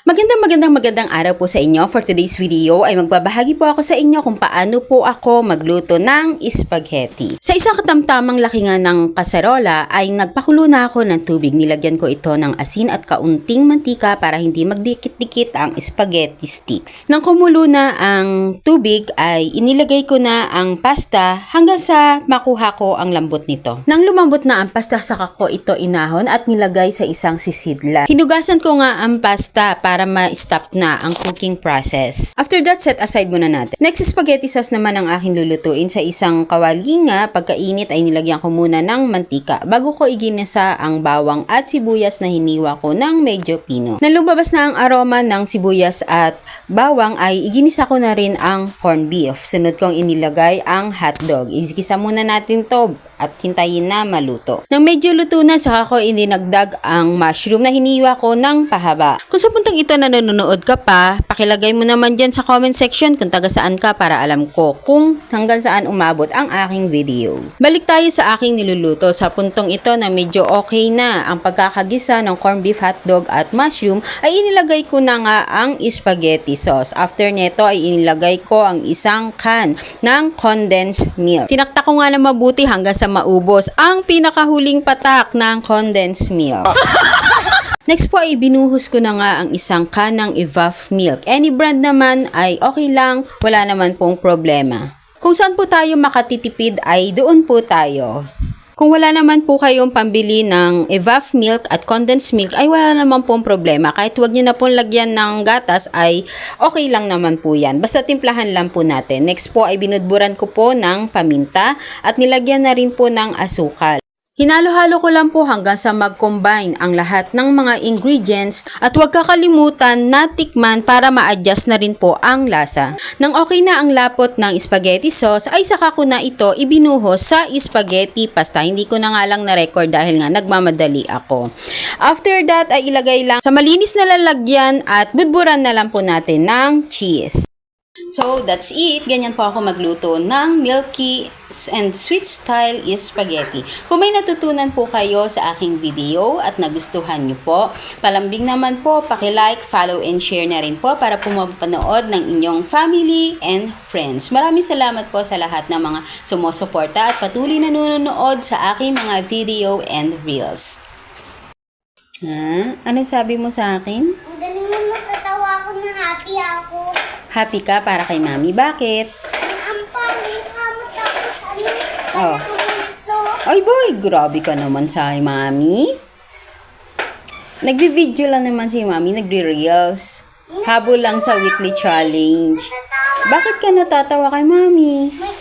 Magandang araw po sa inyo. For today's video ay magbabahagi po ako sa inyo kung paano po ako magluto ng spaghetti. Sa isang katamtamang laki nga ng kaserola ay nagpakulo na ako ng tubig. Nilagyan ko ito ng asin at kaunting mantika para hindi magdikit-dikit ang spaghetti sticks. Nang kumulo na ang tubig ay inilagay ko na ang pasta hanggang sa makuha ko ang lambot nito. Nang lumambot na ang pasta, saka ko ito inahon at nilagay sa isang sisidlan. Hinugasan ko nga ang pasta para ma-stop na ang cooking process. After that, set aside muna natin. Next, spaghetti sauce naman ang aking lulutuin. Sa isang kawali nga, pagkainit ay nilagyan ko muna ng mantika bago ko iginisa ang bawang at sibuyas na hiniwa ko ng medyo pino. Nang lumabas na ang aroma ng sibuyas at bawang ay iginisa ko na rin ang corned beef. Sunod kong inilagay ang hotdog. Igisa muna natin to at hintayin na maluto. Nang medyo luto na, saka ko ininagdag ang mushroom na hiniwa ko ng pahaba. Kung sa puntang ito na nanonood ka pa, pakilagay mo naman dyan sa comment section kung taga saan ka para alam ko kung hanggang saan umabot ang aking video. Balik tayo sa aking niluluto. Sa puntong ito na medyo okay na ang pagkakagisa ng corned beef, hotdog at mushroom, ay inilagay ko na nga ang spaghetti sauce. After neto ay inilagay ko ang isang can ng condensed milk. Tinaktak ko nga na mabuti hanggang sa maubos ang pinakahuling patak ng condensed milk. Next po ay binuhos ko na nga ang isang can ng Evap milk. Any brand naman ay okay lang, wala naman pong problema. Kung saan po tayo makatitipid ay doon po tayo. Kung wala naman po kayong pambili ng Evap milk at condensed milk ay wala naman pong problema. Kahit wag nyo na pong lagyan ng gatas ay okay lang naman po yan. Basta timplahan lang po natin. Next po ay binudburan ko po ng paminta at nilagyan na rin po ng asukal. Hinalo-halo ko lang po hanggang sa mag-combine ang lahat ng mga ingredients at huwag kakalimutan na tikman para ma-adjust na rin po ang lasa. Nang okay na ang lapot ng spaghetti sauce ay saka ko na ito ibinuhos sa spaghetti pasta. Hindi ko na nga lang na-record dahil nga nagmamadali ako. After that ay ilagay lang sa malinis na lalagyan at budburan na lang po natin ng cheese. So, that's it. Ganyan po ako magluto ng milky and sweet style spaghetti. Kung may natutunan po kayo sa aking video at nagustuhan nyo po, palambing naman po, paki-like, follow, and share na rin po para po mapanood ng inyong family and friends. Maraming salamat po sa lahat ng mga sumusuporta at patuloy na nanonood sa aking mga video and reels. Ano sabi mo sa akin? Ang galing mo, natatawa ako na happy ako. Happy ka para kay mami. Bakit? Ang pangit ka mo tapos Oh. ito. Ay boy, grabe ka naman sa mami. Nagvi-video lang naman si mami, nagre-reels. Habol lang sa weekly challenge. Bakit ka natatawa kay mami? May